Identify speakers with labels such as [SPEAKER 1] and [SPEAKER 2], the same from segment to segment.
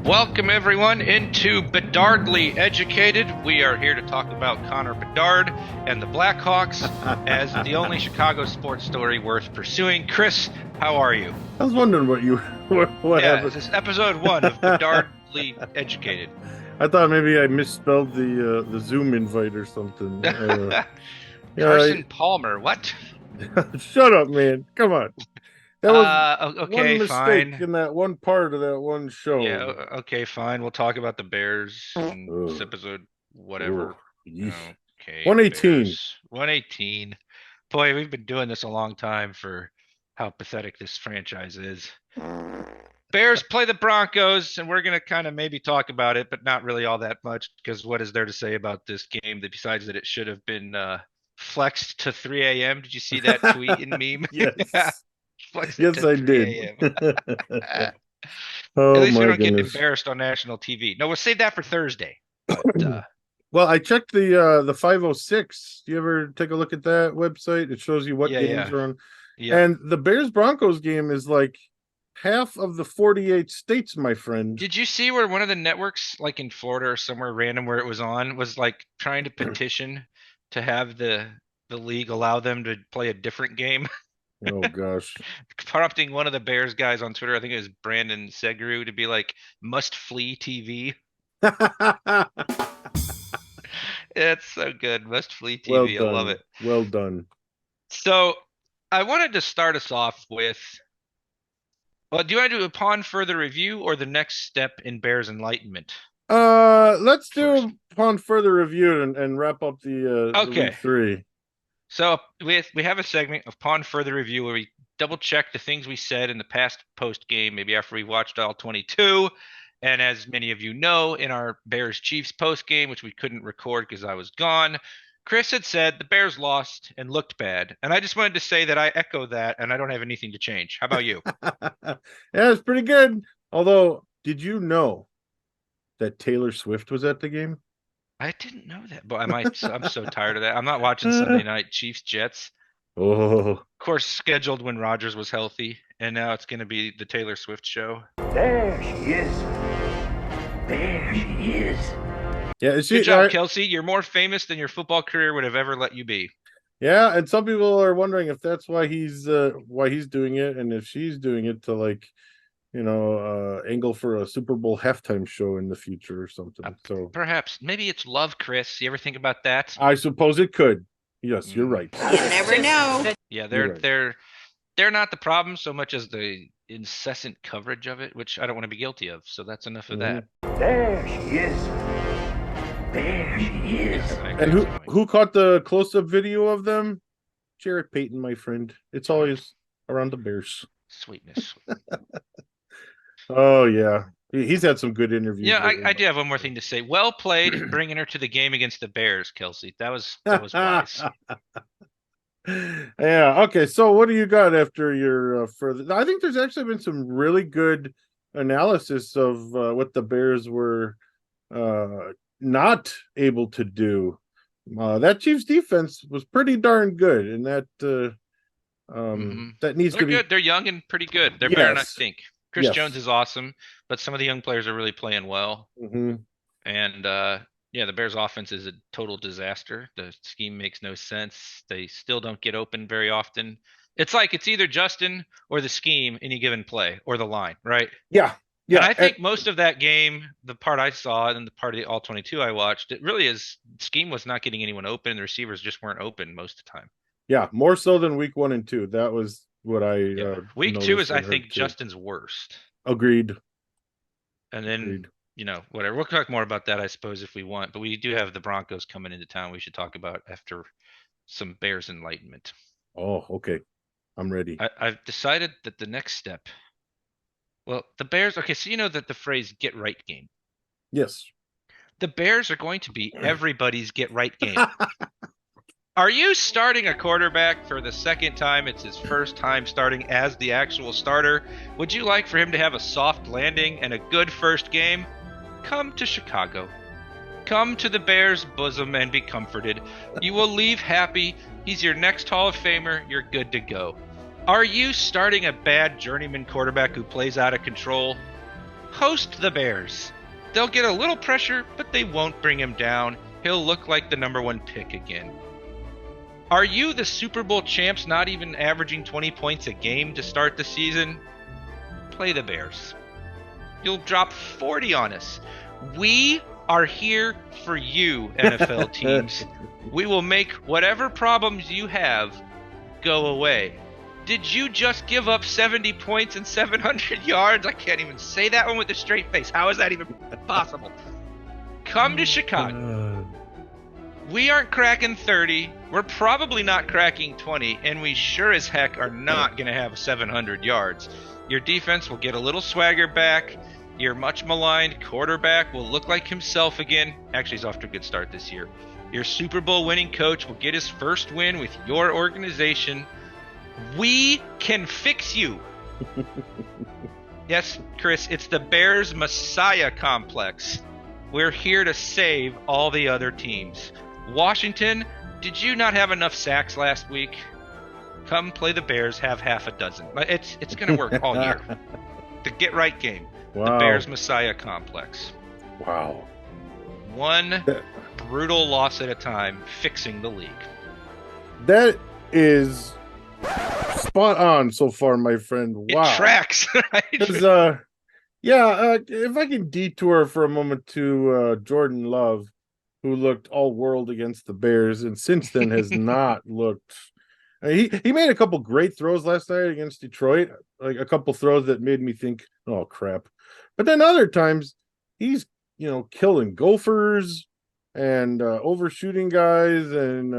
[SPEAKER 1] Welcome everyone into Bedardly Educated. We are here to talk about Connor Bedard and the Blackhawks as the only Chicago sports story worth pursuing. Chris, how are you?
[SPEAKER 2] I was wondering what happened.
[SPEAKER 1] This is episode 1 of Bedardly Educated.
[SPEAKER 2] I thought maybe I misspelled the Zoom invite or something.
[SPEAKER 1] Carson Palmer, what?
[SPEAKER 2] Shut up, man! Come on. That was
[SPEAKER 1] okay,
[SPEAKER 2] one mistake
[SPEAKER 1] fine.
[SPEAKER 2] in that one part of that one show.
[SPEAKER 1] Yeah, okay, fine. We'll talk about the Bears in this episode, whatever. Okay.
[SPEAKER 2] 118.
[SPEAKER 1] Bears. 118. Boy, we've been doing this a long time for how pathetic this franchise is. Bears play the Broncos, and we're going to kind of maybe talk about it, but not really all that much, because what is there to say about this game that besides that it should have been flexed to 3 a.m.? Did you see that tweet and meme?
[SPEAKER 2] Yes.
[SPEAKER 1] Yes, I did. At least we don't get embarrassed on national TV. No, we'll save that for Thursday. But,
[SPEAKER 2] well, I checked the 506. Do you ever take a look at that website? It shows you what games are on. Yeah. And the Bears Broncos game is like half of the 48 states, my friend.
[SPEAKER 1] Did you see where one of the networks, like in Florida or somewhere random where it was on, was like trying to petition to have the league allow them to play a different game?
[SPEAKER 2] Oh gosh.
[SPEAKER 1] Prompting one of the Bears guys on Twitter, I think it was Brandon Segru, to be like, must flee TV. It's so good. Must flee TV. I love it.
[SPEAKER 2] Well done.
[SPEAKER 1] So I wanted to start us off with, well, do you want to do upon further review or the next step in Bears enlightenment?
[SPEAKER 2] Let's do upon further review and wrap up the week 3.
[SPEAKER 1] So we have a segment of upon further review where we double check the things we said in the past post game, maybe after we watched all 22. And as many of you know, in our Bears Chiefs post game, which we couldn't record because I was gone, Chris had said the Bears lost and looked bad. And I just wanted to say that I echo that and I don't have anything to change. How about you?
[SPEAKER 2] Yeah, it's pretty good. Although, did you know that Taylor Swift was at the game?
[SPEAKER 1] I didn't know that, but I'm so tired of that. I'm not watching Sunday night Chiefs Jets.
[SPEAKER 2] Oh,
[SPEAKER 1] of course, scheduled when Rodgers was healthy, and now it's going to be the Taylor Swift show.
[SPEAKER 3] There she is. There she is.
[SPEAKER 2] Yeah,
[SPEAKER 1] good job, Kelsey. You're more famous than your football career would have ever let you be.
[SPEAKER 2] Yeah, and some people are wondering if that's why he's doing it, and if she's doing it to angle for a Super Bowl halftime show in the future or something. So
[SPEAKER 1] perhaps, maybe it's love, Chris. You ever think about that?
[SPEAKER 2] I suppose it could. Yes, you're right.
[SPEAKER 4] You never know.
[SPEAKER 1] Yeah, they're not the problem so much as the incessant coverage of it, which I don't want to be guilty of. So that's enough of that.
[SPEAKER 3] There she is. There she is.
[SPEAKER 2] And who caught the close-up video of them? Jarrett Payton, my friend. It's always around the Bears.
[SPEAKER 1] Sweetness.
[SPEAKER 2] Oh yeah, he's had some good interviews.
[SPEAKER 1] Yeah, I do have one more thing to say. Well played, bringing her to the game against the Bears, Kelsey. That was wise.
[SPEAKER 2] Yeah. Okay. So what do you got after your further? I think there's actually been some really good analysis of what the Bears were not able to do. That Chiefs defense was pretty darn good, and that that needs to be
[SPEAKER 1] good. They're young and pretty good. They're better than I think. Chris Jones is awesome, but some of the young players are really playing well.
[SPEAKER 2] Mm-hmm.
[SPEAKER 1] And the Bears offense is a total disaster. The scheme makes no sense. They still don't get open very often. It's like it's either Justin or the scheme any given play or the line, right?
[SPEAKER 2] Yeah. Yeah.
[SPEAKER 1] And I think most of that game, the part I saw and the part of the all 22 I watched, it really is scheme was not getting anyone open. The receivers just weren't open most of the time.
[SPEAKER 2] Yeah, more so than week 1 and 2. That was what I
[SPEAKER 1] week 2 is I think Justin's worst.
[SPEAKER 2] Agreed.
[SPEAKER 1] And then whatever, we'll talk more about that I suppose if we want, but we do have the Broncos coming into town we should talk about after some Bears enlightenment.
[SPEAKER 2] Oh, okay, I'm ready.
[SPEAKER 1] I've decided that the next step, well, the Bears, okay, so you know that the phrase get right game.
[SPEAKER 2] Yes.
[SPEAKER 1] The Bears are going to be everybody's get right game. Are you starting a quarterback for the second time? It's his first time starting as the actual starter. Would you like for him to have a soft landing and a good first game? Come to Chicago. Come to the Bears' bosom and be comforted. You will leave happy. He's your next Hall of Famer. You're good to go. Are you starting a bad journeyman quarterback who plays out of control? host the Bears. They'll get a little pressure, but they won't bring him down. He'll look like the number 1 pick again. Are you the Super Bowl champs not even averaging 20 points a game to start the season? Play the Bears. You'll drop 40 on us. We are here for you, NFL teams. We will make whatever problems you have go away. Did you just give up 70 points and 700 yards? I can't even say that one with a straight face. How is that even possible? Come to Chicago. We aren't cracking 30. We're probably not cracking 20. And we sure as heck are not going to have 700 yards. Your defense will get a little swagger back. Your much maligned quarterback will look like himself again. Actually, he's off to a good start this year. Your Super Bowl winning coach will get his first win with your organization. We can fix you. Yes, Chris, it's the Bears Messiah complex. We're here to save all the other teams. Washington, did you not have enough sacks last week? Come play the Bears, have half a dozen. It's going to work all year. The get right game.
[SPEAKER 2] Wow.
[SPEAKER 1] The Bears Messiah complex.
[SPEAKER 2] Wow.
[SPEAKER 1] One brutal loss at a time, fixing the league.
[SPEAKER 2] That is spot on so far, my friend. Wow.
[SPEAKER 1] It tracks. Right?
[SPEAKER 2] Because, if I can detour for a moment to Jordan Love, who looked all world against the Bears, and since then has not looked. He made a couple great throws last night against Detroit, like a couple throws that made me think, oh crap. But then other times he's killing gophers and overshooting guys, and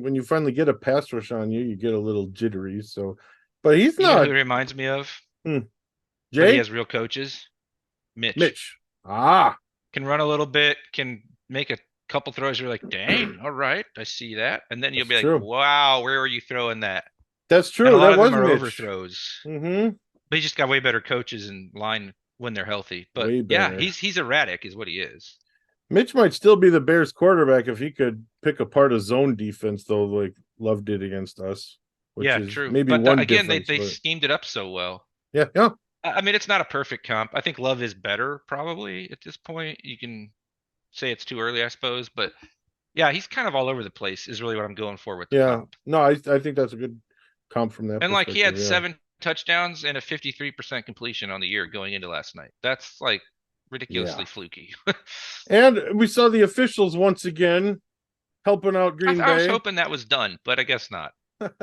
[SPEAKER 2] when you finally get a pass rush on you, you get a little jittery. So, but he's not.
[SPEAKER 1] You know who he reminds me of?
[SPEAKER 2] Jay.
[SPEAKER 1] He has real coaches. Mitch. Can run a little bit. Can make a couple throws. You're like, dang, all right, I see that. And then you'll be like, wow, where were you throwing that?
[SPEAKER 2] That's true.
[SPEAKER 1] And a lot
[SPEAKER 2] that
[SPEAKER 1] of them are
[SPEAKER 2] Mitch.
[SPEAKER 1] overthrows.
[SPEAKER 2] Mm-hmm.
[SPEAKER 1] But he just got way better coaches in line when they're healthy. But yeah, he's erratic is what he is.
[SPEAKER 2] Mitch might still be the Bears quarterback if he could pick apart a zone defense, though, like Love did against us. Which is
[SPEAKER 1] true.
[SPEAKER 2] Maybe
[SPEAKER 1] but
[SPEAKER 2] one
[SPEAKER 1] again, they
[SPEAKER 2] but...
[SPEAKER 1] schemed it up so well.
[SPEAKER 2] Yeah.
[SPEAKER 1] I mean, it's not a perfect comp. I think Love is better probably at this point. You can say it's too early, I suppose, but yeah, he's kind of all over the place is really what I'm going for with the comp.
[SPEAKER 2] No, I think that's a good comp from that.
[SPEAKER 1] And like he had 7 touchdowns and a 53% completion on the year going into last night. That's like ridiculously fluky.
[SPEAKER 2] And we saw the officials once again helping out Green Bay.
[SPEAKER 1] I was hoping that was done, but I guess not.
[SPEAKER 2] They're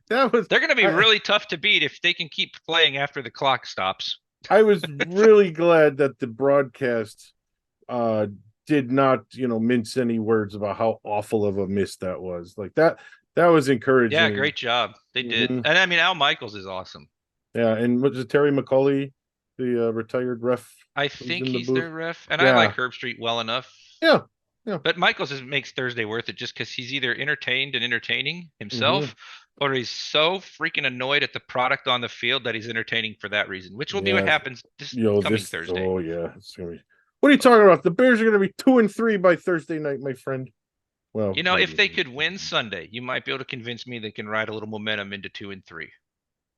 [SPEAKER 1] going to be really tough to beat if they can keep playing after the clock stops.
[SPEAKER 2] I was really glad that the broadcast did not, mince any words about how awful of a miss that was. Like that was encouraging.
[SPEAKER 1] Yeah, great job. They did. And I mean, Al Michaels is awesome.
[SPEAKER 2] Yeah, and was it Terry McCauley, the retired ref?
[SPEAKER 1] I think he's their ref, and I like Herb Street well enough.
[SPEAKER 2] Yeah.
[SPEAKER 1] But Michaels makes Thursday worth it just because he's either entertained and entertaining himself, or he's so freaking annoyed at the product on the field that he's entertaining for that reason, which will be what happens this coming Thursday.
[SPEAKER 2] Oh yeah, it's gonna be. What are you talking about? The Bears are going to be 2-3 by Thursday night, my friend. Well,
[SPEAKER 1] if they could win Sunday, you might be able to convince me they can ride a little momentum into 2-3.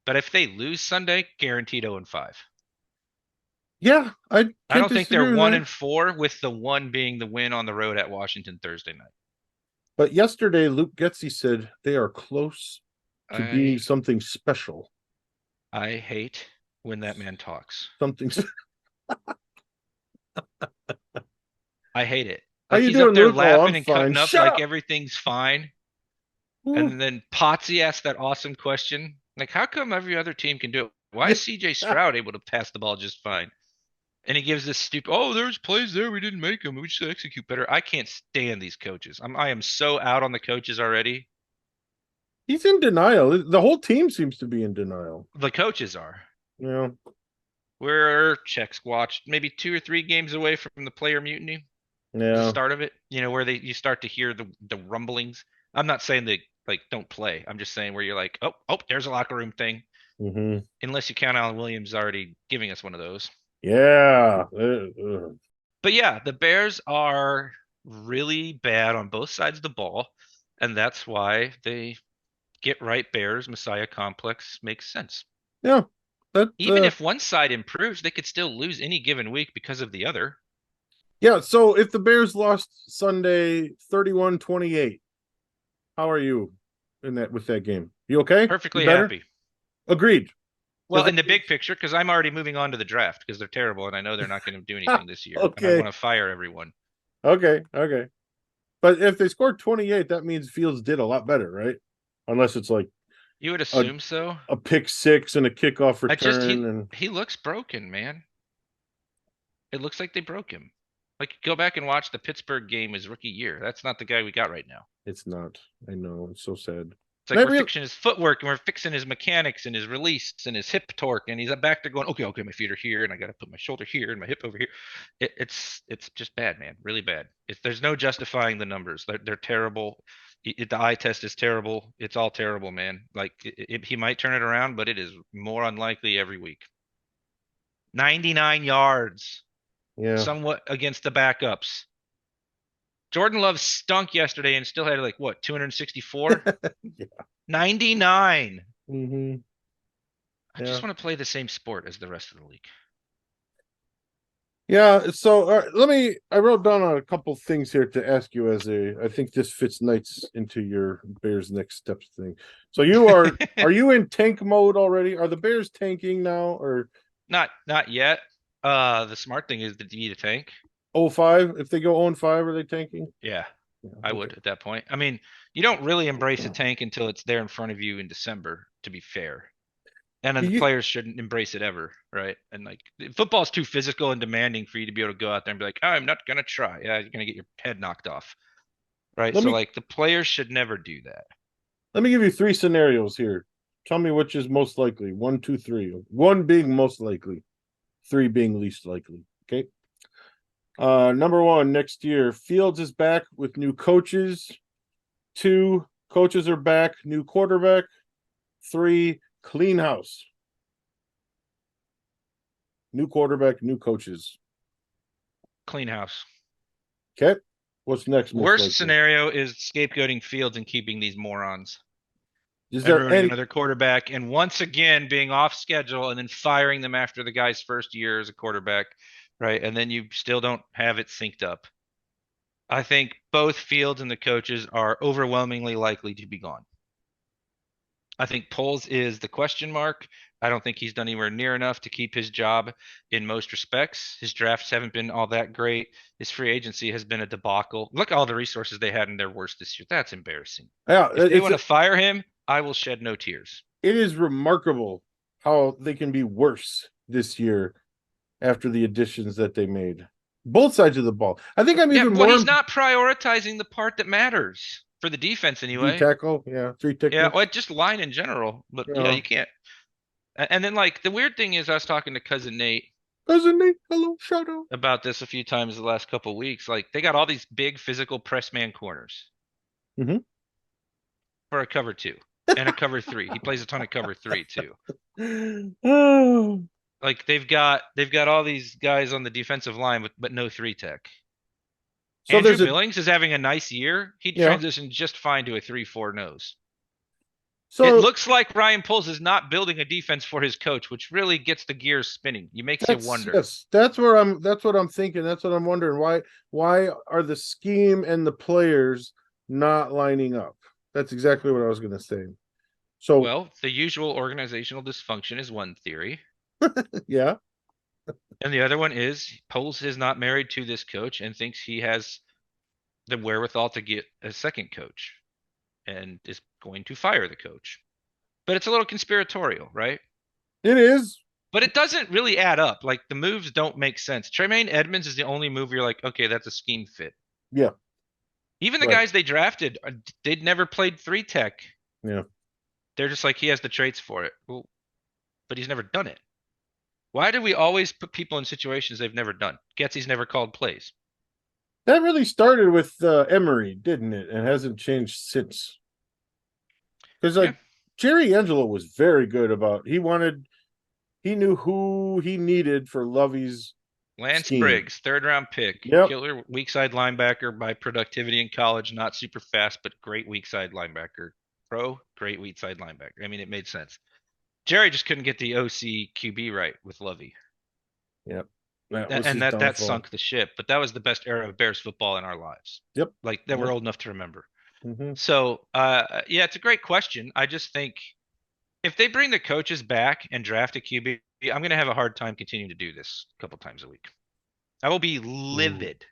[SPEAKER 1] But if they lose Sunday, guaranteed 0-5.
[SPEAKER 2] Yeah, I
[SPEAKER 1] don't think they're 1-4, with the one being the win on the road at Washington Thursday night.
[SPEAKER 2] But yesterday, Luke Getsy said they are close to being something special.
[SPEAKER 1] I hate when that man talks.
[SPEAKER 2] Something.
[SPEAKER 1] I hate it.
[SPEAKER 2] Like
[SPEAKER 1] he's up there laughing and cutting up like everything's fine. And then Potsy asked that awesome question. Like, how come every other team can do it? Why is CJ Stroud able to pass the ball just fine? And he gives this stupid, there's plays there we didn't make them. We should execute better. I can't stand these coaches. I am so out on the coaches already.
[SPEAKER 2] He's in denial. The whole team seems to be in denial.
[SPEAKER 1] The coaches are.
[SPEAKER 2] Yeah.
[SPEAKER 1] We're check squatched maybe 2 or 3 games away from the player mutiny.
[SPEAKER 2] Yeah.
[SPEAKER 1] The start of it, where you start to hear the rumblings. I'm not saying they don't play. I'm just saying where you're like, oh, there's a locker room thing.
[SPEAKER 2] Mm-hmm.
[SPEAKER 1] Unless you count Alan Williams already giving us one of those.
[SPEAKER 2] Yeah.
[SPEAKER 1] But yeah, the Bears are really bad on both sides of the ball, and that's why they get right Bears Messiah complex makes sense.
[SPEAKER 2] Yeah. That
[SPEAKER 1] Even if one side improves, they could still lose any given week because of the other.
[SPEAKER 2] yeah. So if the Bears lost Sunday 31-28, how are you in that with that game? You okay? You
[SPEAKER 1] Perfectly
[SPEAKER 2] better?
[SPEAKER 1] happy.
[SPEAKER 2] Agreed.
[SPEAKER 1] Well,
[SPEAKER 2] Because
[SPEAKER 1] in the big picture, because I'm already moving on to the draft because they're terrible and I know they're not going to do anything this year, and I
[SPEAKER 2] okay,
[SPEAKER 1] want to fire everyone.
[SPEAKER 2] okay. But if they scored 28, that means Fields did a lot better, right? Unless it's like
[SPEAKER 1] You would
[SPEAKER 2] a
[SPEAKER 1] assume so.
[SPEAKER 2] a pick six and a kickoff
[SPEAKER 1] I just
[SPEAKER 2] return, and
[SPEAKER 1] he looks broken, man. It looks like they broke him. Like go back and watch the Pittsburgh game his rookie year. That's not the guy we got right now.
[SPEAKER 2] it's not. I know, it's so sad.
[SPEAKER 1] It's like
[SPEAKER 2] Not
[SPEAKER 1] we're
[SPEAKER 2] real.
[SPEAKER 1] fixing his footwork and we're fixing his mechanics and his release and his hip torque, and he's back there going, okay, my feet are here and I got to put my shoulder here and my hip over here. It's just bad, man, really bad. There's no justifying the numbers. They're terrible. The eye test is terrible. It's all terrible, man. Like he might turn it around, but it is more unlikely every week. 99 yards,
[SPEAKER 2] Yeah.
[SPEAKER 1] somewhat against the backups. Jordan Love stunk yesterday and still had like what 264,
[SPEAKER 2] Yeah.
[SPEAKER 1] 99.
[SPEAKER 2] Mm-hmm.
[SPEAKER 1] I
[SPEAKER 2] Yeah.
[SPEAKER 1] just want to play the same sport as the rest of the league.
[SPEAKER 2] Yeah. So I wrote down a couple things here to ask you I think this fits nice into your Bears next steps thing. So are you in tank mode already? Are the Bears tanking now or
[SPEAKER 1] Not yet. The smart thing is to need a tank.
[SPEAKER 2] 05? If they go 0-5, are they tanking?
[SPEAKER 1] Yeah,
[SPEAKER 2] Yeah,
[SPEAKER 1] I
[SPEAKER 2] okay.
[SPEAKER 1] would at that point. I mean, you don't really embrace a tank until it's there in front of you in December, to be fair. And then the
[SPEAKER 2] You,
[SPEAKER 1] players shouldn't embrace it ever, right? And like football's too physical and demanding for you to be able to go out there and be like, I'm not gonna try. Yeah, you're gonna get your head knocked off, right?
[SPEAKER 2] let
[SPEAKER 1] So
[SPEAKER 2] me
[SPEAKER 1] like the players should never do that.
[SPEAKER 2] let me give you three scenarios here. Tell me which is most likely. One, two, three. One being most likely, three being least likely. Okay. Number one, next year, Fields is back with new coaches. Two, coaches are back, new quarterback. Three, clean house. New quarterback, new coaches.
[SPEAKER 1] Clean house.
[SPEAKER 2] Okay. What's next, most
[SPEAKER 1] Worst
[SPEAKER 2] likely?
[SPEAKER 1] scenario is scapegoating Fields and keeping these morons
[SPEAKER 2] Is
[SPEAKER 1] and
[SPEAKER 2] there
[SPEAKER 1] ruining
[SPEAKER 2] any
[SPEAKER 1] another quarterback and once again being off schedule and then firing them after the guy's first year as a quarterback, right? And then you still don't have it synced up. I think both Fields and the coaches are overwhelmingly likely to be gone. I think Poles is the question mark. I don't think he's done anywhere near enough to keep his job in most respects. His drafts haven't been all that great. His free agency has been a debacle. Look at all the resources they had in their worst this year. That's embarrassing.
[SPEAKER 2] Yeah,
[SPEAKER 1] If they want to fire him, I will shed no tears.
[SPEAKER 2] it is remarkable how they can be worse this year after the additions that they made. Both sides of the ball. I think I'm
[SPEAKER 1] Yeah,
[SPEAKER 2] even
[SPEAKER 1] well,
[SPEAKER 2] more
[SPEAKER 1] he's not prioritizing the part that matters for the defense
[SPEAKER 2] D
[SPEAKER 1] anyway.
[SPEAKER 2] tackle. Yeah, three
[SPEAKER 1] Yeah,
[SPEAKER 2] techniques.
[SPEAKER 1] well, just line in general. But yeah,
[SPEAKER 2] Yeah.
[SPEAKER 1] you can't. And then like the weird thing is, I was talking to cousin Nate
[SPEAKER 2] Doesn't he? Hello, shout out.
[SPEAKER 1] about this a few times the last couple of weeks. Like they got all these big physical press man corners
[SPEAKER 2] Mhm.
[SPEAKER 1] for a cover two and a cover three. He plays a ton of cover three too.
[SPEAKER 2] Oh.
[SPEAKER 1] Like they've got all these guys on the defensive line, but no three tech.
[SPEAKER 2] So
[SPEAKER 1] Andrew
[SPEAKER 2] there's a
[SPEAKER 1] Billings is having a nice year. He
[SPEAKER 2] yeah.
[SPEAKER 1] transitioned just fine to a 3-4 nose. It
[SPEAKER 2] So
[SPEAKER 1] looks like Ryan Poles is not building a defense for his coach, which really gets the gears spinning. You makes you
[SPEAKER 2] that's
[SPEAKER 1] wonder.
[SPEAKER 2] yes, that's what I'm thinking. That's what I'm wondering. Why are the scheme and the players not lining up? That's exactly what I was gonna say. So
[SPEAKER 1] Well, the usual organizational dysfunction is one theory.
[SPEAKER 2] yeah.
[SPEAKER 1] And the other one is Poles is not married to this coach and thinks he has the wherewithal to get a second coach and is going to fire the coach. But it's a little conspiratorial, right?
[SPEAKER 2] It is.
[SPEAKER 1] But it doesn't really add up. Like the moves don't make sense. Tremaine Edmonds is the only move you're like, okay, that's a scheme fit.
[SPEAKER 2] Yeah.
[SPEAKER 1] Even the
[SPEAKER 2] Right.
[SPEAKER 1] guys they drafted, they'd never played three tech.
[SPEAKER 2] Yeah.
[SPEAKER 1] They're just like, he has the traits for it. Well, but he's never done it. Why do we always put people in situations they've never done? Getsy's never called plays.
[SPEAKER 2] That really started with Emery, didn't it? And hasn't changed since. Because
[SPEAKER 1] Yeah.
[SPEAKER 2] like Jerry Angelo was very good about he knew who he needed for Lovey's
[SPEAKER 1] Lance
[SPEAKER 2] scheme.
[SPEAKER 1] Briggs, third round pick,
[SPEAKER 2] Yep.
[SPEAKER 1] killer weak side linebacker by productivity in college, not super fast, but great weak side linebacker. Pro, great weak side linebacker. I mean, it made sense. Jerry just couldn't get the OC QB right with Lovey.
[SPEAKER 2] Yep. That was
[SPEAKER 1] And
[SPEAKER 2] his
[SPEAKER 1] that
[SPEAKER 2] downfall.
[SPEAKER 1] sunk the ship. But that was the best era of Bears football in our lives.
[SPEAKER 2] Yep.
[SPEAKER 1] Like that we're old enough to remember.
[SPEAKER 2] Mm-hmm.
[SPEAKER 1] So yeah, it's a great question. I just think if they bring the coaches back and draft a QB, I'm going to have a hard time continuing to do this a couple times a week. I will be livid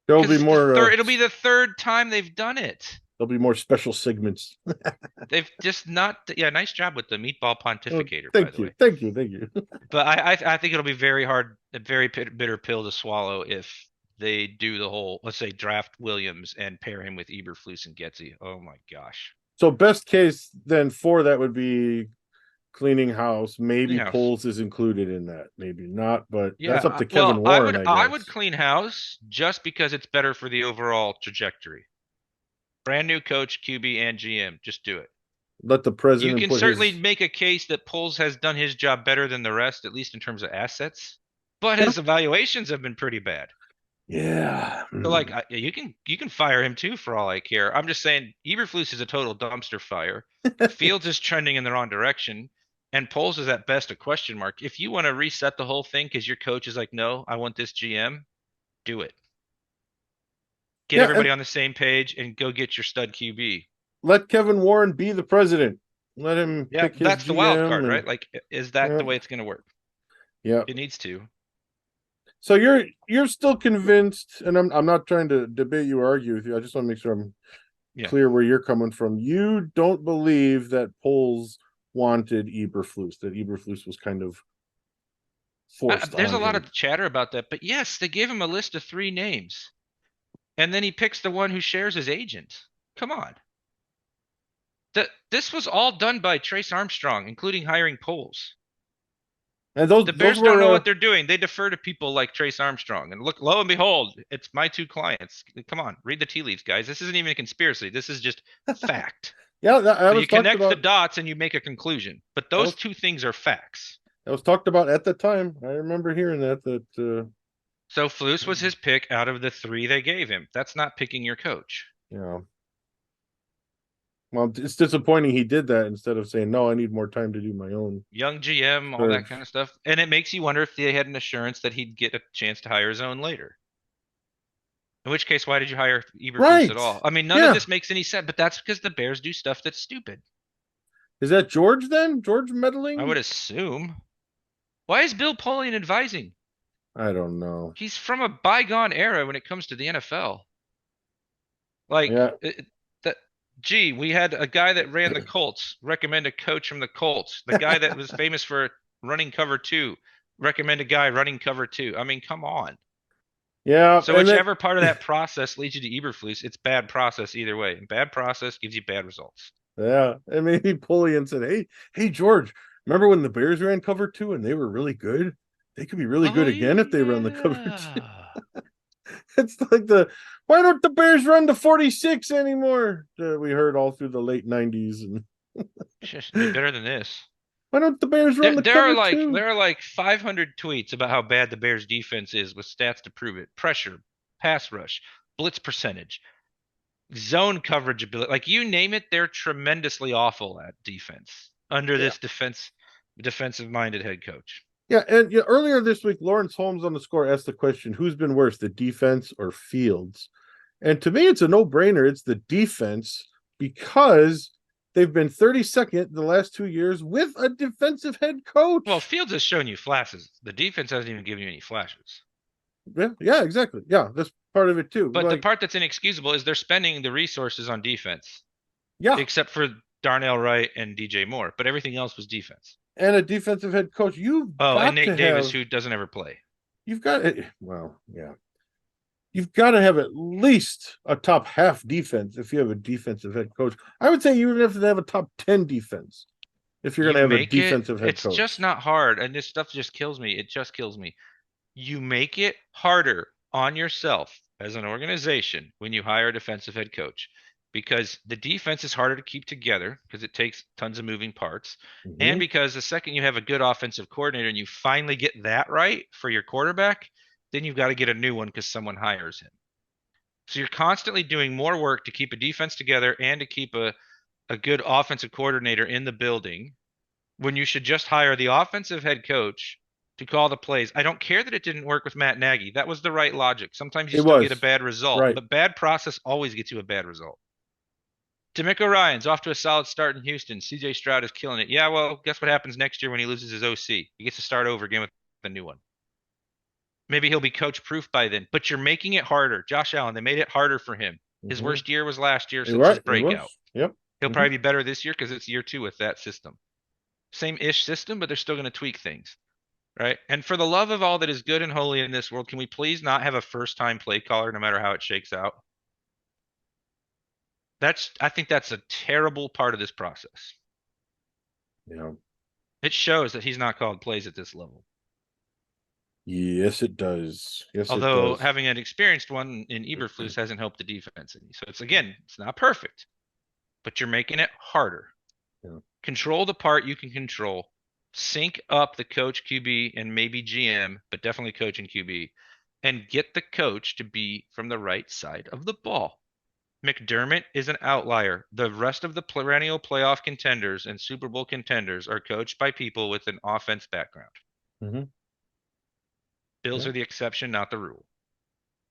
[SPEAKER 2] There'll
[SPEAKER 1] because
[SPEAKER 2] be
[SPEAKER 1] it's the
[SPEAKER 2] more.
[SPEAKER 1] third. It'll be the third time they've done it.
[SPEAKER 2] There'll be more special segments.
[SPEAKER 1] They've just not. Yeah, nice job with the meatball pontificator, by
[SPEAKER 2] Thank
[SPEAKER 1] the
[SPEAKER 2] you,
[SPEAKER 1] way.
[SPEAKER 2] thank you, thank you.
[SPEAKER 1] But I think it'll be very hard, a very bitter pill to swallow if they do the whole, let's say, draft Williams and pair him with Eberflus and Getsy. Oh my gosh.
[SPEAKER 2] So best case then for that would be cleaning house. Maybe
[SPEAKER 1] Clean house.
[SPEAKER 2] Poles is included in that. Maybe not, but
[SPEAKER 1] Yeah,
[SPEAKER 2] that's up to Kevin Warren, I guess.
[SPEAKER 1] I would clean house just because it's better for the overall trajectory. Brand new coach, QB, and GM. Just do it.
[SPEAKER 2] Let the
[SPEAKER 1] You
[SPEAKER 2] president
[SPEAKER 1] can
[SPEAKER 2] put
[SPEAKER 1] certainly
[SPEAKER 2] his.
[SPEAKER 1] make a case that Poles has done his job better than the rest, at least in terms of assets. But
[SPEAKER 2] Yeah.
[SPEAKER 1] his evaluations have been pretty bad.
[SPEAKER 2] Yeah.
[SPEAKER 1] So like you can fire him too for all I care. I'm just saying Eberflus is a total dumpster fire. Fields is trending in the wrong direction, and Poles is at best a question mark. If you want to reset the whole thing because your coach is like, no, I want this GM, do it. Get
[SPEAKER 2] Yeah,
[SPEAKER 1] everybody on the same page and go get your stud QB.
[SPEAKER 2] let Kevin Warren be the president. Let him
[SPEAKER 1] Yeah,
[SPEAKER 2] pick his
[SPEAKER 1] that's
[SPEAKER 2] GM
[SPEAKER 1] the wild card,
[SPEAKER 2] and,
[SPEAKER 1] right? Like, is that
[SPEAKER 2] yeah.
[SPEAKER 1] the way it's going to work?
[SPEAKER 2] Yeah.
[SPEAKER 1] It needs to.
[SPEAKER 2] So you're still convinced, and I'm not trying to debate you or argue with you. I just want to make sure I'm clear where you're coming from. You don't believe that Poles wanted Eberflus, that Eberflus was kind of forced
[SPEAKER 1] There's
[SPEAKER 2] on
[SPEAKER 1] a lot
[SPEAKER 2] him.
[SPEAKER 1] of chatter about that, but yes, they gave him a list of 3 names, and then he picks the one who shares his agent. Come on. This was all done by Trace Armstrong, including hiring Poles.
[SPEAKER 2] And
[SPEAKER 1] The
[SPEAKER 2] those
[SPEAKER 1] Bears
[SPEAKER 2] were
[SPEAKER 1] don't know what they're doing. They defer to people like Trace Armstrong. And look, lo and behold, it's my 2 clients. Come on, read the tea leaves, guys. This isn't even a conspiracy. This is just fact.
[SPEAKER 2] yeah.
[SPEAKER 1] So you connect the dots and you make a conclusion. But those 2 things are facts.
[SPEAKER 2] That was talked about at the time. I remember hearing that.
[SPEAKER 1] So Flus was his pick out of the 3 they gave him. That's not picking your coach.
[SPEAKER 2] Yeah. Well, it's disappointing he did that instead of saying, no, I need more time to do my own.
[SPEAKER 1] Young GM, all that kind of stuff. And it makes you wonder if they had an assurance that he'd get a chance to hire his own later. In which case, why did you hire Eberflus at all? I mean, none of this makes any sense, but that's because the Bears do stuff that's stupid.
[SPEAKER 2] Is that George then? George meddling?
[SPEAKER 1] I would assume. Why is Bill Polian advising?
[SPEAKER 2] I don't know.
[SPEAKER 1] He's from a bygone era when it comes to the NFL. Like, gee, we had a guy that ran the Colts recommend a coach from the Colts. The guy that was famous for running cover 2 recommend a guy running cover 2. I mean, come on.
[SPEAKER 2] Yeah.
[SPEAKER 1] So whichever part of that process leads you to Eberflus, it's bad process either way. And bad process gives you bad results.
[SPEAKER 2] Yeah. And maybe Polian said, hey, George, remember when the Bears ran cover 2 and they were really good? They could be really good again if they run the cover 2. It's like why don't the Bears run the 46 anymore? We heard all through the late 90s. And
[SPEAKER 1] just be better than this.
[SPEAKER 2] Why don't the Bears run the cover 2?
[SPEAKER 1] There are like 500 tweets about how bad the Bears defense is with stats to prove it. Pressure, pass rush, blitz percentage, zone coverage ability. Like you name it, they're tremendously awful at defense under this defensive-minded head coach.
[SPEAKER 2] Yeah, and earlier this week, Lawrence Holmes on the Score asked the question, who's been worse, the defense or Fields? And to me, it's a no-brainer. It's the defense because they've been 32nd the last 2 years with a defensive head coach.
[SPEAKER 1] Well, Fields has shown you flashes. The defense hasn't even given you any flashes.
[SPEAKER 2] Yeah, exactly. Yeah, that's part of it too.
[SPEAKER 1] But the part that's inexcusable is they're spending the resources on defense.
[SPEAKER 2] Yeah.
[SPEAKER 1] Except for Darnell Wright and DJ Moore. But everything else was defense.
[SPEAKER 2] And a defensive head coach.
[SPEAKER 1] And Nate Davis, who doesn't ever play.
[SPEAKER 2] You've got it. Well, yeah. You've got to have at least a top half defense if you have a defensive head coach. I would say you even have to have a top 10 defense if you're going to have a defensive head coach.
[SPEAKER 1] It's just not hard. And this stuff just kills me. It just kills me. You make it harder on yourself as an organization when you hire a defensive head coach. Because the defense is harder to keep together because it takes tons of moving parts. Mm-hmm. And because the second you have a good offensive coordinator and you finally get that right for your quarterback, then you've got to get a new one because someone hires him. So you're constantly doing more work to keep a defense together and to keep a good offensive coordinator in the building when you should just hire the offensive head coach to call the plays. I don't care that it didn't work with Matt Nagy. That was the right logic. Sometimes you
[SPEAKER 2] It
[SPEAKER 1] still get a
[SPEAKER 2] was
[SPEAKER 1] bad result,
[SPEAKER 2] right.
[SPEAKER 1] but bad process always gets you a bad result. D'Amico Ryan's off to a solid start in Houston. CJ Stroud is killing it. Yeah, well, guess what happens next year when he loses his OC? He gets to start over again with a new one. Maybe he'll be coach proof by then, but you're making it harder. Josh Allen, they made it harder for him. His worst year was last year, so
[SPEAKER 2] You're
[SPEAKER 1] it's
[SPEAKER 2] right.
[SPEAKER 1] his
[SPEAKER 2] It
[SPEAKER 1] breakout.
[SPEAKER 2] was. Yep.
[SPEAKER 1] He'll probably be better this year because it's year 2 with that system. Same-ish system, but they're still going to tweak things, right? And for the love of all that is good and holy in this world, can we please not have a first-time play caller no matter how it shakes out? I think that's a terrible part of this process.
[SPEAKER 2] Yeah.
[SPEAKER 1] It shows that he's not called plays at this level.
[SPEAKER 2] Yes, it does. Yes,
[SPEAKER 1] Although
[SPEAKER 2] it does.
[SPEAKER 1] having an experienced one in Eberflus hasn't helped the defense any. So it's not perfect, but you're making it harder.
[SPEAKER 2] Yeah.
[SPEAKER 1] Control the part you can control. Sync up the coach, QB, and maybe GM, but definitely coach and QB, and get the coach to be from the right side of the ball. McDermott is an outlier. The rest of the perennial playoff contenders and Super Bowl contenders are coached by people with an offense background.
[SPEAKER 2] Mm-hmm.
[SPEAKER 1] Bills are the exception, not the rule.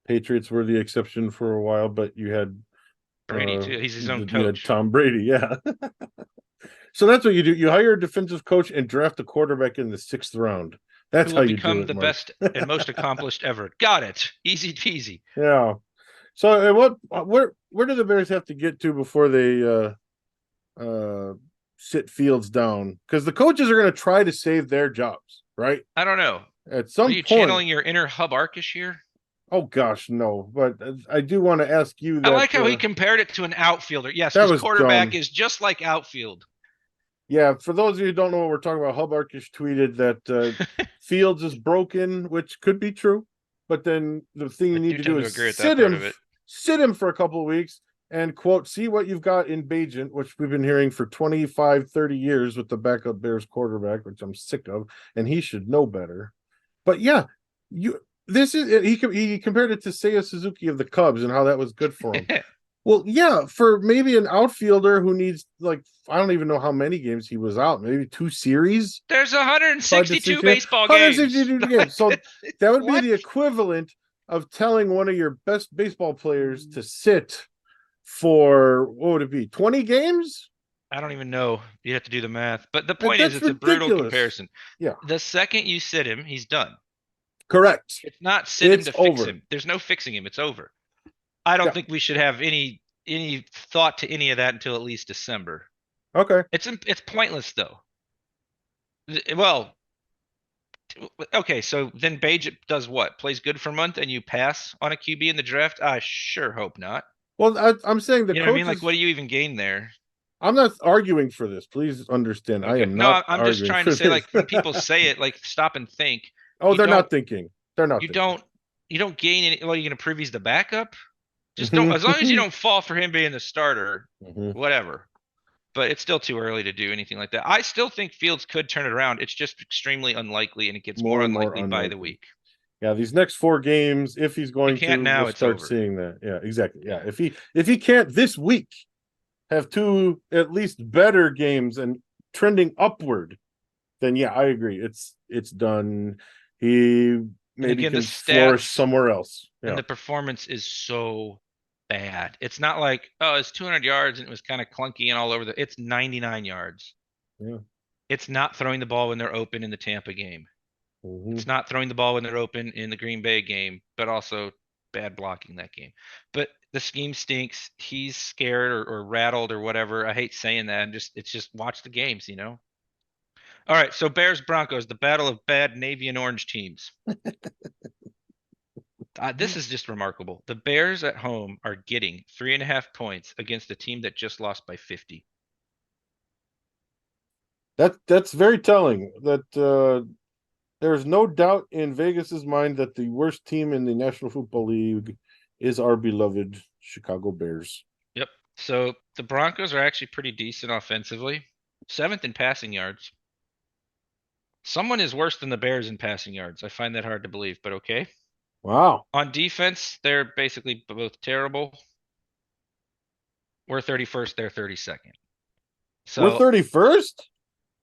[SPEAKER 2] Patriots were the exception for a while, but you had
[SPEAKER 1] Brady too. He's his own
[SPEAKER 2] you had
[SPEAKER 1] coach.
[SPEAKER 2] Tom Brady, yeah. So that's what you do. You hire a defensive coach and draft a quarterback in the 6th round. That's how you do it.
[SPEAKER 1] Become the best and most accomplished ever. Got it. Easy peasy.
[SPEAKER 2] Yeah. So where do the Bears have to get to before they sit Fields down? Because the coaches are going to try to save their jobs, right?
[SPEAKER 1] I don't know.
[SPEAKER 2] At some
[SPEAKER 1] Are you
[SPEAKER 2] point,
[SPEAKER 1] channeling your inner Hub Arkish here?
[SPEAKER 2] Oh gosh, no. But I do want to ask you that.
[SPEAKER 1] I like how he compared it to an outfielder. Yes,
[SPEAKER 2] that
[SPEAKER 1] his
[SPEAKER 2] was
[SPEAKER 1] quarterback
[SPEAKER 2] dumb.
[SPEAKER 1] is just like outfield.
[SPEAKER 2] Yeah, for those of you who don't know what we're talking about, Hub Arkish tweeted that Fields is broken, which could be true. But then the thing you need to do is sit him for a couple of weeks and, quote, see what you've got in Bagent, which we've been hearing for 25, 30 years with the backup Bears quarterback, which I'm sick of, and he should know better. But yeah, he compared it to Seiya Suzuki of the Cubs and how that was good for him. Well, yeah, for maybe an outfielder who needs, like, I don't even know how many games he was out, maybe 2 series.
[SPEAKER 1] There's 162 baseball games.
[SPEAKER 2] 162 games. So that would be the equivalent of telling one of your best baseball players to sit for, what would it be, 20 games?
[SPEAKER 1] I don't even know. You'd have to do the math. But the point is, it's ridiculous. A brutal comparison.
[SPEAKER 2] Yeah.
[SPEAKER 1] The second you sit him, he's done.
[SPEAKER 2] Correct.
[SPEAKER 1] It's not sit him to fix him. There's no fixing him. It's over. I don't think we should have any thought to any of that until at least December.
[SPEAKER 2] Okay.
[SPEAKER 1] It's pointless though. Well, okay, so then Bagent does what? Plays good for a month and you pass on a QB in the draft? I sure hope not.
[SPEAKER 2] Well, I'm saying the
[SPEAKER 1] you know what I mean? Like, what do you even gain there?
[SPEAKER 2] I'm not arguing for this. Please understand. Okay. I am not.
[SPEAKER 1] No, I'm just trying to say, like, when people say it, like, stop and think.
[SPEAKER 2] Oh, they're not thinking. They're not.
[SPEAKER 1] You don't gain any. Well, you're going to prove he's the backup. Just don't. As long as you don't fall for him being the starter, whatever. But it's still too early to do anything like that. I still think Fields could turn it around. It's just extremely unlikely, and it gets more unlikely by the week.
[SPEAKER 2] Yeah, these next 4 games, if he's going to, we'll start seeing that. Yeah, exactly. Yeah, if he can't this week have 2 at least better games and trending upward, then yeah, I agree. It's done. He maybe can flourish somewhere else.
[SPEAKER 1] Yeah. And the performance is so bad. It's not like, oh, it's 200 yards and it was kind of clunky and all over it's 99 yards.
[SPEAKER 2] Yeah.
[SPEAKER 1] It's not throwing the ball when they're open in the Tampa game. It's not throwing the ball when they're open in the Green Bay game, but also bad blocking that game. But the scheme stinks. He's scared or rattled or whatever. I hate saying that. It's just watch the games, you know? All right, so Bears Broncos, the battle of bad navy and orange teams. This is just remarkable. The Bears at home are getting 3.5 points against a team that just lost by 50.
[SPEAKER 2] That's very telling. That there's no doubt in Vegas's mind that the worst team in the National Football League is our beloved Chicago Bears.
[SPEAKER 1] Yep. So the Broncos are actually pretty decent offensively. 7th in passing yards. Someone is worse than the Bears in passing yards. I find that hard to believe, but okay.
[SPEAKER 2] Wow.
[SPEAKER 1] On defense, they're basically both terrible. We're 31st, they're 32nd. So
[SPEAKER 2] we're 31st?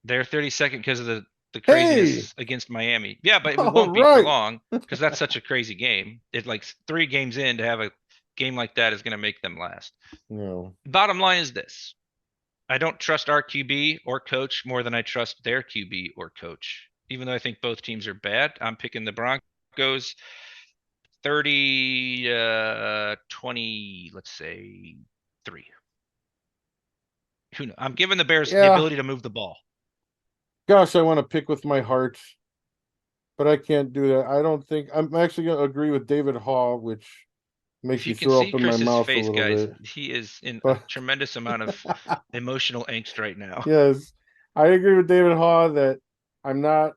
[SPEAKER 1] They're 32nd because of the
[SPEAKER 2] Hey,
[SPEAKER 1] craziness against Miami. Yeah, but it
[SPEAKER 2] all
[SPEAKER 1] won't be for
[SPEAKER 2] right.
[SPEAKER 1] long because that's such a crazy game. It like 3 games in to have a game like that is going to make them last.
[SPEAKER 2] No.
[SPEAKER 1] Bottom line is this. I don't trust our QB or coach more than I trust their QB or coach. Even though I think both teams are bad, I'm picking the Broncos 30 20, let's say 3. Who knows? I'm giving the Bears the
[SPEAKER 2] Yeah.
[SPEAKER 1] ability to move the ball.
[SPEAKER 2] Gosh, I want to pick with my heart, but I can't do that. I don't think I'm actually going to agree with David Haw, which makes
[SPEAKER 1] If
[SPEAKER 2] me
[SPEAKER 1] you can
[SPEAKER 2] throw up
[SPEAKER 1] see
[SPEAKER 2] in my
[SPEAKER 1] Chris's
[SPEAKER 2] mouth a
[SPEAKER 1] face,
[SPEAKER 2] little
[SPEAKER 1] guys,
[SPEAKER 2] bit.
[SPEAKER 1] he is in a
[SPEAKER 2] But
[SPEAKER 1] tremendous amount of emotional angst right now.
[SPEAKER 2] yes, I agree with David Haw that I'm not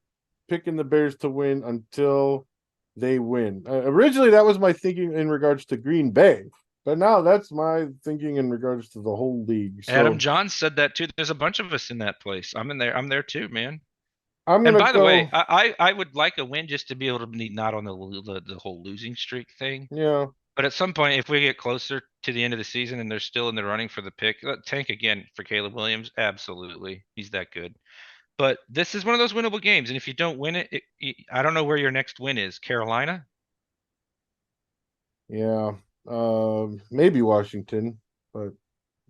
[SPEAKER 2] picking the Bears to win until they win. Originally, that was my thinking in regards to Green Bay, but now that's my thinking in regards to the whole league.
[SPEAKER 1] Adam
[SPEAKER 2] So
[SPEAKER 1] Johns said that too. There's a bunch of us in that place. I'm in there. I'm there too, man.
[SPEAKER 2] I'm
[SPEAKER 1] And
[SPEAKER 2] gonna
[SPEAKER 1] by the way,
[SPEAKER 2] go.
[SPEAKER 1] I would like a win just to be able to be not on the whole losing streak thing.
[SPEAKER 2] Yeah,
[SPEAKER 1] But at some point, if we get closer to the end of the season and they're still in the running for the pick, tank again for Caleb Williams. Absolutely, he's that good. But this is one of those winnable games, and if you don't win it, I don't know where your next win is. Carolina.
[SPEAKER 2] yeah. Maybe Washington, but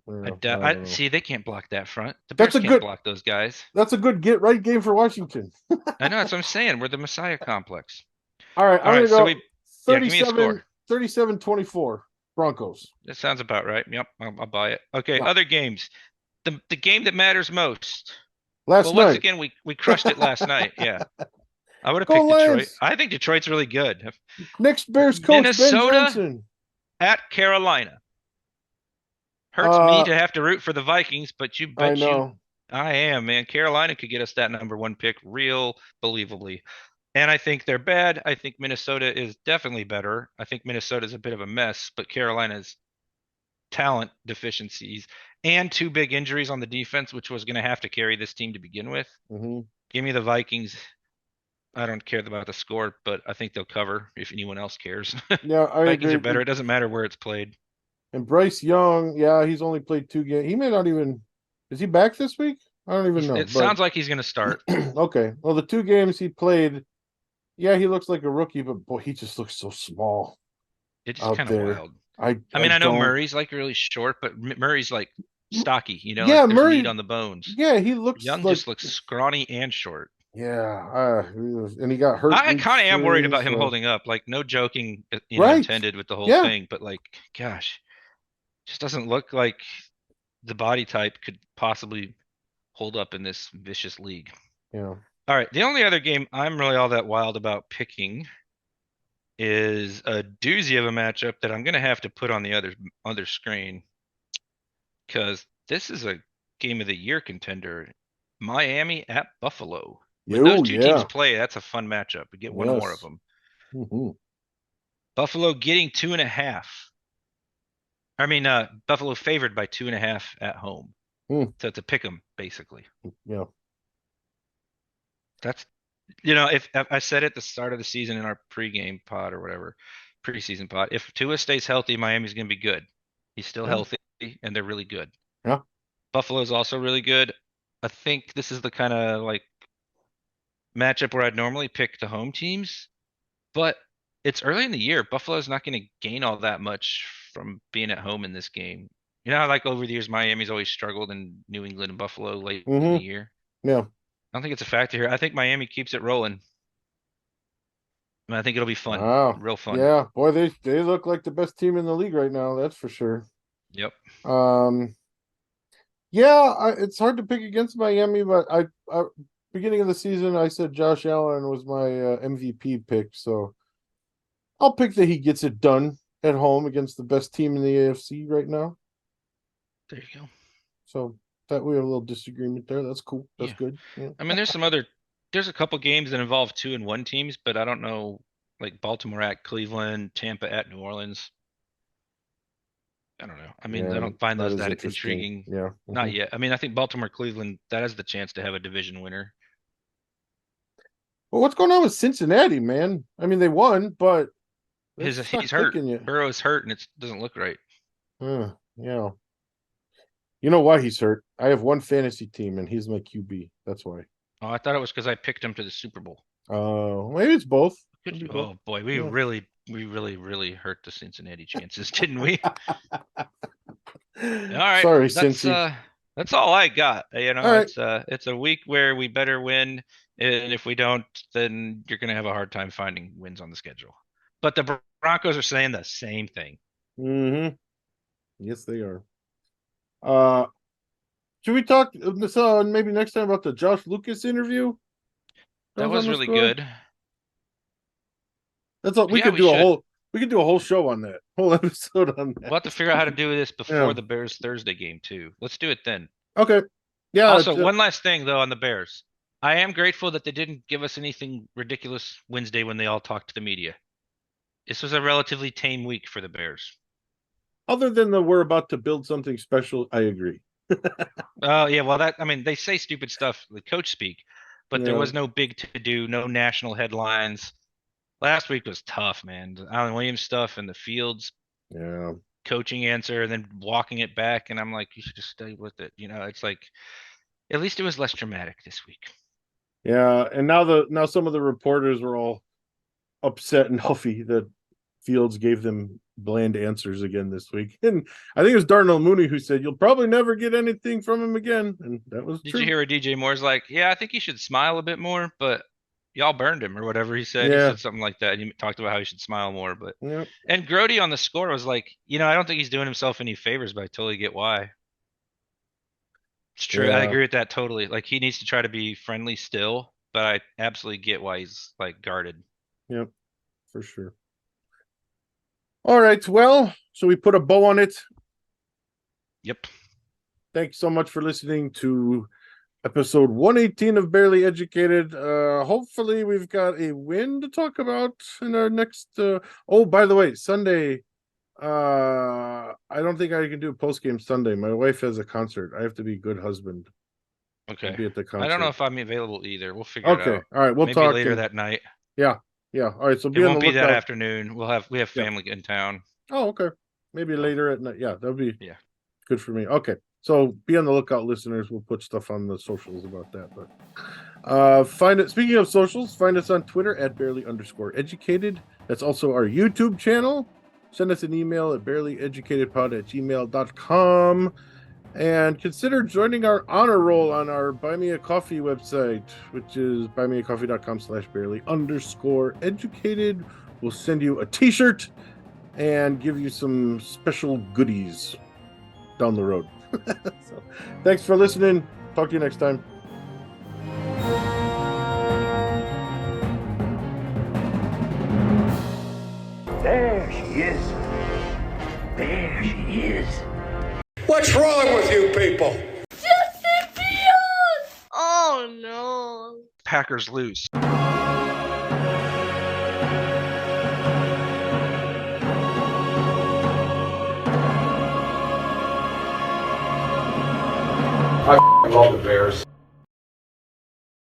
[SPEAKER 1] I,
[SPEAKER 2] yeah, I
[SPEAKER 1] doubt,
[SPEAKER 2] don't
[SPEAKER 1] I
[SPEAKER 2] know.
[SPEAKER 1] see they can't block that front. The
[SPEAKER 2] That's
[SPEAKER 1] Bears
[SPEAKER 2] a
[SPEAKER 1] can't
[SPEAKER 2] good.
[SPEAKER 1] block those guys.
[SPEAKER 2] That's a good get right game for Washington.
[SPEAKER 1] I know that's what I'm saying. We're the Messiah complex.
[SPEAKER 2] All right,
[SPEAKER 1] All
[SPEAKER 2] I'm gonna
[SPEAKER 1] right, so
[SPEAKER 2] go
[SPEAKER 1] we yeah, give me a
[SPEAKER 2] 37,
[SPEAKER 1] score.
[SPEAKER 2] 37-24 Broncos.
[SPEAKER 1] That sounds about right. Yep, I'll buy it. Okay,
[SPEAKER 2] Yeah.
[SPEAKER 1] other games. The game that matters most.
[SPEAKER 2] Last
[SPEAKER 1] Well, once
[SPEAKER 2] night.
[SPEAKER 1] again, we crushed it last night. Yeah, I would have
[SPEAKER 2] Go
[SPEAKER 1] picked Detroit.
[SPEAKER 2] Lions.
[SPEAKER 1] I think Detroit's really good.
[SPEAKER 2] Next Bears coach, Ben
[SPEAKER 1] Minnesota
[SPEAKER 2] Johnson.
[SPEAKER 1] at Carolina. Hurts me
[SPEAKER 2] Uh,
[SPEAKER 1] to have to root for the Vikings, but you
[SPEAKER 2] I
[SPEAKER 1] bet you
[SPEAKER 2] know.
[SPEAKER 1] I am, man. Carolina could get us that #1 pick real believably. And I think they're bad. I think Minnesota is definitely better. I think Minnesota is a bit of a mess, but Carolina's talent deficiencies and 2 big injuries on the defense, which was going to have to carry this team to begin with.
[SPEAKER 2] Mm-hmm.
[SPEAKER 1] Give me the Vikings. I don't care about the score, but I think they'll cover if anyone else cares.
[SPEAKER 2] Yeah, I
[SPEAKER 1] Vikings are
[SPEAKER 2] agree.
[SPEAKER 1] better. It doesn't matter where it's played.
[SPEAKER 2] And Bryce Young, yeah, he's only played 2 games. He may not even. Is he back this week? I don't even know.
[SPEAKER 1] It
[SPEAKER 2] But
[SPEAKER 1] sounds like he's going to start.
[SPEAKER 2] okay. Well, the 2 games he played, yeah, he looks like a rookie, but boy, he just looks so small
[SPEAKER 1] It's just
[SPEAKER 2] out
[SPEAKER 1] kind of
[SPEAKER 2] there.
[SPEAKER 1] wild.
[SPEAKER 2] I
[SPEAKER 1] I mean, I know
[SPEAKER 2] don't.
[SPEAKER 1] Murray's like really short, but Murray's like stocky,
[SPEAKER 2] Yeah,
[SPEAKER 1] like there's meat
[SPEAKER 2] Murray.
[SPEAKER 1] on the bones.
[SPEAKER 2] Yeah, he looks
[SPEAKER 1] Young
[SPEAKER 2] like.
[SPEAKER 1] just looks scrawny and short.
[SPEAKER 2] Yeah, and he got hurt
[SPEAKER 1] I
[SPEAKER 2] week
[SPEAKER 1] kind of am worried
[SPEAKER 2] 3.
[SPEAKER 1] about him
[SPEAKER 2] So
[SPEAKER 1] holding up. Like, no joking,
[SPEAKER 2] right,
[SPEAKER 1] intended with the whole
[SPEAKER 2] yeah,
[SPEAKER 1] thing, but like, gosh, just doesn't look like the body type could possibly hold up in this vicious league.
[SPEAKER 2] yeah.
[SPEAKER 1] All right, the only other game I'm really all that wild about picking is a doozy of a matchup that I'm gonna have to put on the other screen because this is a game of the year contender. Miami at Buffalo. When those
[SPEAKER 2] Oh
[SPEAKER 1] two teams
[SPEAKER 2] yeah,
[SPEAKER 1] play, that's a fun matchup. We get one more of
[SPEAKER 2] yes.
[SPEAKER 1] them.
[SPEAKER 2] Mm-hmm.
[SPEAKER 1] Buffalo getting 2.5. I mean, Buffalo favored by 2.5 at home. So it's a pick 'em, basically.
[SPEAKER 2] Yeah.
[SPEAKER 1] That's, if I said at the start of the season in our pregame pod or whatever, preseason pod, if Tua stays healthy, Miami's going to be good. He's still
[SPEAKER 2] Yeah.
[SPEAKER 1] healthy, and they're really good.
[SPEAKER 2] Yeah.
[SPEAKER 1] Buffalo's also really good. I think this is the kind of like matchup where I'd normally pick the home teams, but it's early in the year. Buffalo's not going to gain all that much from being at home in this game. You know how like over the years Miami's always struggled in New England and Buffalo late in the
[SPEAKER 2] Mm-hmm.
[SPEAKER 1] year?
[SPEAKER 2] Yeah.
[SPEAKER 1] I don't think it's a factor here. I think Miami keeps it rolling. And I think it'll be fun.
[SPEAKER 2] Wow.
[SPEAKER 1] Real fun.
[SPEAKER 2] Yeah. Boy, they look like the best team in the league right now. That's for sure.
[SPEAKER 1] Yep.
[SPEAKER 2] Yeah, it's hard to pick against Miami, but I beginning of the season I said Josh Allen was my MVP pick, so I'll pick that he gets it done at home against the best team in the AFC right now.
[SPEAKER 1] There you go.
[SPEAKER 2] So that we have a little disagreement there. That's cool. That's good. Yeah.
[SPEAKER 1] I mean, there's a couple games that involve 2-1 teams, but I don't know, like Baltimore at Cleveland, Tampa at New Orleans. I don't know. I mean, I
[SPEAKER 2] Yeah,
[SPEAKER 1] don't find
[SPEAKER 2] that
[SPEAKER 1] those
[SPEAKER 2] is
[SPEAKER 1] that
[SPEAKER 2] interesting.
[SPEAKER 1] intriguing.
[SPEAKER 2] Yeah.
[SPEAKER 1] Not yet. I mean, I think Baltimore, Cleveland, that has the chance to have a division winner.
[SPEAKER 2] Well, what's going on with Cincinnati, man? I mean, they won, but
[SPEAKER 1] He's hurt.
[SPEAKER 2] You.
[SPEAKER 1] Burrow's hurt, and it doesn't look right.
[SPEAKER 2] Yeah. You know why he's hurt? I have one fantasy team, and he's my QB. That's why.
[SPEAKER 1] Oh, I thought it was because I picked him to the Super Bowl.
[SPEAKER 2] Maybe it's both.
[SPEAKER 1] Could you?
[SPEAKER 2] Maybe both.
[SPEAKER 1] Oh boy, we
[SPEAKER 2] Yeah.
[SPEAKER 1] really hurt the Cincinnati chances, didn't we? All right,
[SPEAKER 2] Sorry,
[SPEAKER 1] that's
[SPEAKER 2] Cincy.
[SPEAKER 1] that's all I got. You know,
[SPEAKER 2] All right.
[SPEAKER 1] it's a week where we better win, and if we don't, then you're gonna have a hard time finding wins on the schedule. But the Broncos are saying the same thing.
[SPEAKER 2] Mm-hmm. Yes, they are. Should we talk maybe next time about the Josh Lucas interview?
[SPEAKER 1] That
[SPEAKER 2] Was on
[SPEAKER 1] was
[SPEAKER 2] the
[SPEAKER 1] really
[SPEAKER 2] score?
[SPEAKER 1] good.
[SPEAKER 2] That's all we
[SPEAKER 1] Yeah,
[SPEAKER 2] could
[SPEAKER 1] we
[SPEAKER 2] do
[SPEAKER 1] should.
[SPEAKER 2] we could do a whole show on that. Whole episode on that.
[SPEAKER 1] We'll have to figure out how to do this before
[SPEAKER 2] Yeah.
[SPEAKER 1] the Bears Thursday game too. Let's do it then.
[SPEAKER 2] Okay. Yeah.
[SPEAKER 1] Also, one last thing though on the Bears. I am grateful that they didn't give us anything ridiculous Wednesday when they all talked to the media. This was a relatively tame week for the Bears.
[SPEAKER 2] Other than we're about to build something special, I agree.
[SPEAKER 1] Oh yeah, well I mean they say stupid stuff, like coach speak, but there
[SPEAKER 2] Yeah.
[SPEAKER 1] was no big to do, no national headlines. Last week was tough, man. The Alan Williams stuff and the Fields
[SPEAKER 2] Yeah.
[SPEAKER 1] coaching answer and then walking it back, and I'm like, you should just stay with it. You know, it's like at least it was less dramatic this week.
[SPEAKER 2] Yeah. And now some of the reporters were all upset and huffy that Fields gave them bland answers again this week. And I think it was Darnell Mooney who said, "You'll probably never get anything from him again." And that was
[SPEAKER 1] Did
[SPEAKER 2] true.
[SPEAKER 1] you hear what DJ Moore's like? Yeah, I think he should smile a bit more, but y'all burned him or whatever he said. He
[SPEAKER 2] Yeah.
[SPEAKER 1] said something like that. He talked about how he should smile more, but
[SPEAKER 2] Yeah.
[SPEAKER 1] and Grody on the score was like, I don't think he's doing himself any favors, but I totally get why. It's true. I
[SPEAKER 2] Yeah.
[SPEAKER 1] agree with that totally. Like he needs to try to be friendly still, but I absolutely get why he's like guarded.
[SPEAKER 2] Yep. For sure. All right. Well, so we put a bow on it.
[SPEAKER 1] Yep.
[SPEAKER 2] Thanks so much for listening to episode 118 of Barely Educated. Hopefully we've got a win to talk about in our next by the way, Sunday. I don't think I can do a post game Sunday. My wife has a concert. I have to be a good husband.
[SPEAKER 1] Okay.
[SPEAKER 2] Be at the concert.
[SPEAKER 1] I don't know if I'm available either. We'll figure it out.
[SPEAKER 2] All right. We'll
[SPEAKER 1] maybe
[SPEAKER 2] talk
[SPEAKER 1] later that night.
[SPEAKER 2] Yeah. All right. So
[SPEAKER 1] It won't be that afternoon. We have family in town.
[SPEAKER 2] Oh, okay. Maybe later at night. Yeah, that'll be good for me. Okay. So be on the lookout, listeners. We'll put stuff on the socials about that. But speaking of socials, find us on Twitter at barely_educated. That's also our YouTube channel. Send us an email at bearlyeducatedpod@gmail.com. And consider joining our honor roll on our Buy Me a Coffee website, which is buymeacoffee.com/barely_educated. We'll send you a t-shirt and give you some special goodies down the road. So, thanks for listening. Talk to you next time.
[SPEAKER 3] There she is. There she is.
[SPEAKER 4] What's wrong with you people?
[SPEAKER 5] Oh no.
[SPEAKER 1] Packers lose.
[SPEAKER 4] I love the Bears.